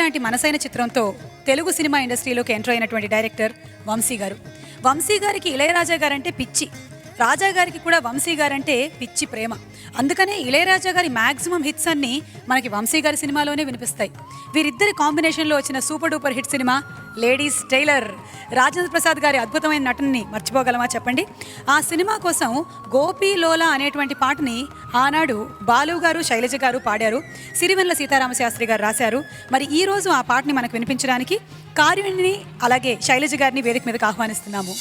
లాంటి మనసైన చిత్రంతో తెలుగు సినిమా ఇండస్ట్రీలోకి ఎంటర్ అయినటువంటి డైరెక్టర్ వంశీ గారు. వంశీ గారికి ఇళయరాజా గారంటే పిచ్చి, రాజా గారికి కూడా వంశీ గారంటే పిచ్చి ప్రేమ. అందుకనే ఇళయరాజా గారి మ్యాక్సిమం హిట్స్ అన్నీ మనకి వంశీ గారి సినిమాలోనే వినిపిస్తాయి. వీరిద్దరి కాంబినేషన్లో వచ్చిన సూపర్ డూపర్ హిట్ సినిమా లేడీస్ టైలర్. రాజేంద్ర ప్రసాద్ గారి అద్భుతమైన నటనని మర్చిపోగలమా చెప్పండి? ఆ సినిమా కోసం గోపీ లోలా అనేటువంటి పాటని ఆనాడు బాలు గారు, శైలజ గారు పాడారు. సిరివెన్నెల సీతారామశాస్త్రి గారు రాశారు. మరి ఈ రోజు ఆ పాటని మనకు వినిపించడానికి కారుణ్యని అలాగే శైలజ గారిని వేదిక మీదకి ఆహ్వానిస్తున్నాము.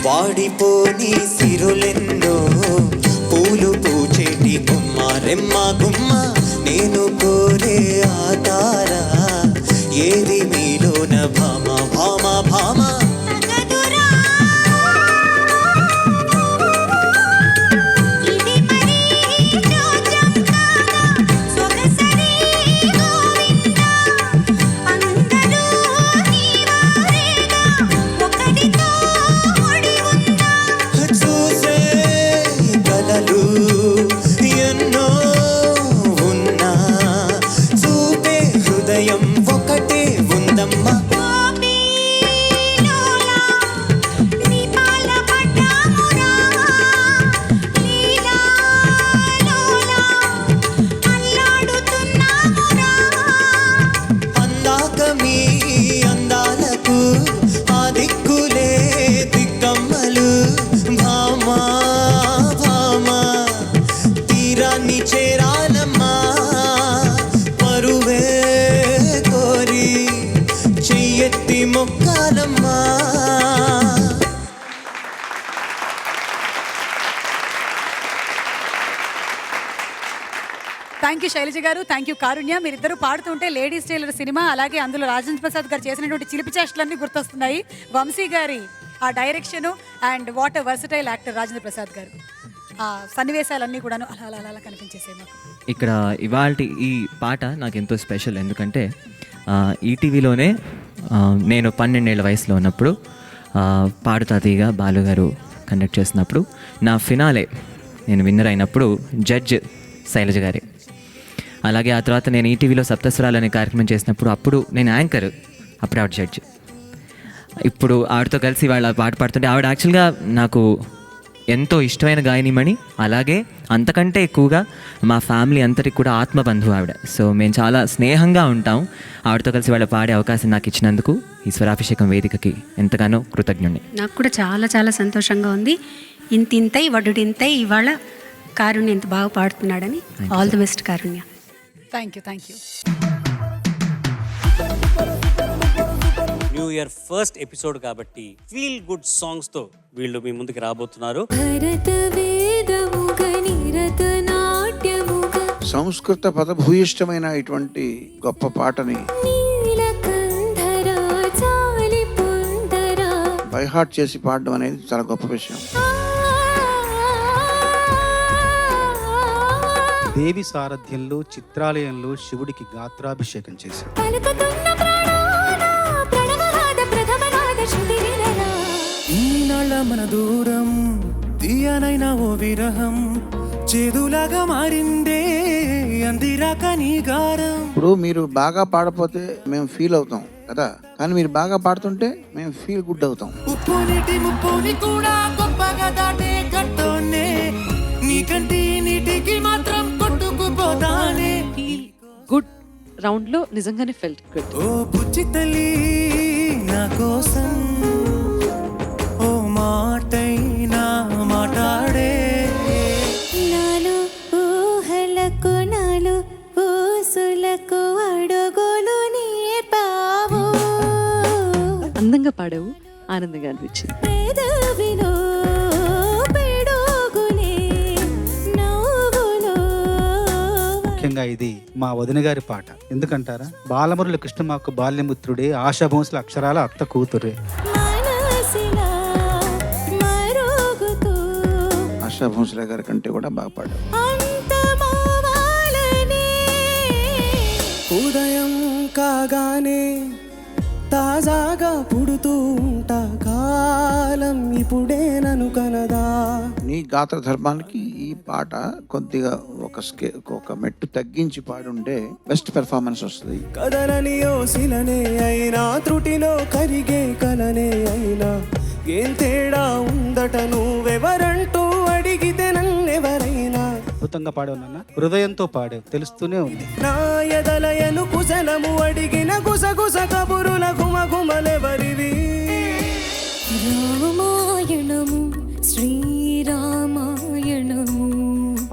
వాడిపోని సిరులెన్నో పూలు పూచేటి గుమ్మ రెమ్మ గుమ్మ నేను కోరే ఆతారా ఏది మీలోన భామ భామ భామ ఒకటే ఉందమ్మా భామా భామా థ్యాంక్ యూ శైలజ గారు, థ్యాంక్ యూ కారుణ్య. మీరిద్దరు పాడుతుంటే లేడీస్ టైలర్ సినిమా, అలాగే అందులో రాజేంద్ర ప్రసాద్ గారు చేసినటువంటి చిలిపి చేష్టలన్నీ గుర్తొస్తున్నాయి. వంశీ గారి ఆ direction and what a versatile actor Rajendra Prasad గారు. ఆ సన్నివేశాలన్నీ కూడాను అలా అలా అలా కనిపించేసాయి మాకు. ఇక్కడ ఇవాల్టి ఈ పాట నాకు ఎంతో స్పెషల్, ఎందుకంటే ఈటీవీలోనే నేను 12 ఏళ్ల వయసులో ఉన్నప్పుడు పాడుతా తీగా బాలు గారు కండక్ట్ చేసినప్పుడు నా ఫినాలే నేను విన్నర్ అయినప్పుడు జడ్జ్ శైలజ గారే. అలాగే ఆ తర్వాత నేను ఈటీవీలో సప్తస్వరాలు అనే కార్యక్రమం చేసినప్పుడు అప్పుడు నేను యాంకర్, అప్పుడు ఆవిడ జడ్జ్. ఇప్పుడు ఆవిడతో కలిసి వాళ్ళ పాట పాడుతుంటే ఆవిడ యాక్చువల్గా నాకు ఎంతో ఇష్టమైన గాయనిమణి, అలాగే అంతకంటే ఎక్కువగా మా ఫ్యామిలీ అంతటికి కూడా ఆత్మబంధువు ఆవిడ. సో మేము చాలా స్నేహంగా ఉంటాం. ఆవిడతో కలిసి వాళ్ళ పాడే అవకాశం నాకు ఇచ్చినందుకు ఈ స్వరాభిషేకం వేదికకి ఎంతగానో కృతజ్ఞుణ్ణి. నాకు కూడా చాలా చాలా సంతోషంగా ఉంది. ఇంతింతై వడ్డుడింతై ఇవాళ కారుణ్య ఎంత బాగా పాడుతున్నాడని. All the best Karunya. Thank you, thank you. New year first episode కాబట్టి ఫీల్ గుడ్ సాంగ్స్ తో వీళ్ళు మీ ముందుకు రాబోతున్నారు. సంస్కృత పదభూయిష్టమైన ఇటువంటి గొప్ప పాటని బైహార్ట్ చేసి పాడడం అనేది చాలా గొప్ప విషయం. దేవి సారథ్యంలో చిత్రాలయంలో శివుడికి గాత్రాభిషేకం చేశారు. ఈనాళ్ళ మన దూరం తీయనైనా ఓ విరహం చేదులాగా మారిందే అందిరాక నీ గారం. ఇప్పుడు మీరు బాగా పాడపోతే మేము ఫీల్ అవుతాం కదా, కానీ మీరు బాగా పాడుతుంటే మేము ఫీల్ గుడ్ అవుతాం. ఉప్పు నీటి ముప్పుని కూడా గొప్పగా దాటే గట్టోనే నీకంటి నీటికి మాత్రం కొట్టుకుపోతానే. గుడ్ రౌండ్ లో నిజంగానే ఫెల్ట్ గుడ్. ఓ బుజ్జి తల్లి నా కోసం ఓ మాటైనా మాట్లాడే. నాలు ఊహలకు నాలు ఊసులకు అడుగులు నేర్పావు. అందంగా పాడావు, ఆనందంగా అనిపించింది. పెదవిలో పిడుగులే నవ్వులో. ముఖ్యంగా ఇది మా వదిన గారి పాట. ఎందుకంటారా, బాలమురళి కృష్ణమాకు బాల్యమిత్రుడే, ఆశా భోంస్ల అక్షరాల అత్త కూతురే. మనసిలా మరుగుతూ ఆశా భోంస్లే గారి కంటే కూడా బాగా పాడారు. అంతమవ్వాలని ఉదయం కాగానే తాజాగా పుడుతూ ఉంటా కాలం ఇప్పుడే నన్ను కనదా. నీ గాత్ర ధర్మానికి ఈ పాట కొద్దిగా ఒక మెట్టు తగ్గించి పాడుంటే బెస్ట్ పెర్ఫార్మెన్స్ వస్తుంది. కదలని ఓసిలనే అయినా త్రుటిలో కరిగే కలనే అయినా ఏం తేడా ఉందట నువ్వెవరంటూ అడిగితే నన్నెవరైనా. అద్భుతంగా పాడావు నాన్న, హృదయంతో పాడావు, తెలుస్తూనే ఉంది. నా ఎదలయను కుశలము అడిగిన గుసగుస కబురుల గుమగుమలెవరివి. రామాయణము శ్రీరామాయణము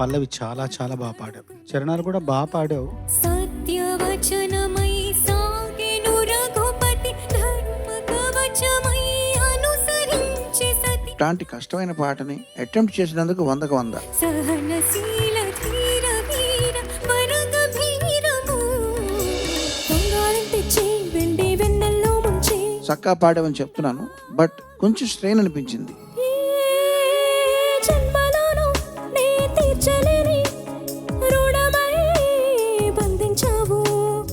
పల్లవి చాలా చాలా బాగా పాడావు, చరణాలు కూడా బాగా పాడావు. సత్యవచనమై సాగెను రఘుపతి ధర్మ కవచమై అనుసరించి సతి. ఇట్లాంటి కష్టమైన పాటని అటెంప్ట్ చేసినందుకు 100కు 100. సహనశీల ధీర వీర వరగ భీరము బంగారం తెచ్చి వెండి వెన్నెల్లో ముంచి. చక్కా పాడామని చెప్తున్నాను, బట్ కొంచెం స్ట్రెయిన్ అనిపించింది. ఏ జన్మలోనూ నే తీర్చలేని రుణమై బంధించావు.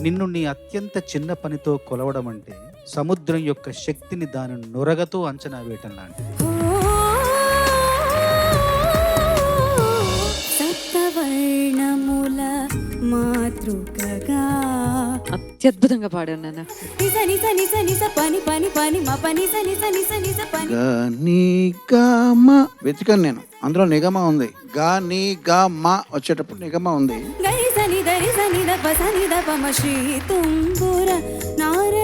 నిన్ను నీ అత్యంత చిన్న పనితో కొలవడం అంటే సముద్రం యొక్క శక్తిని దాని నొరగతో అంచనా వేయటం లాంటిది. సప్తవర్ణముల మాతృకగా అత్యద్భుతంగా పాడావు నాన్న. నిజ నిజ నిజ నిజ పని పని పని మ పని నిజ నిజ నిజ నిజ పని. నిగమ వెతికాను నేను, అందులో నిగమ ఉంది. గా ని గా మా వచ్చేటప్పుడు నిగమ ఉంది. గరి సని దరి సని ద ప సని ద ప మ శ్రీ తుంబుర నార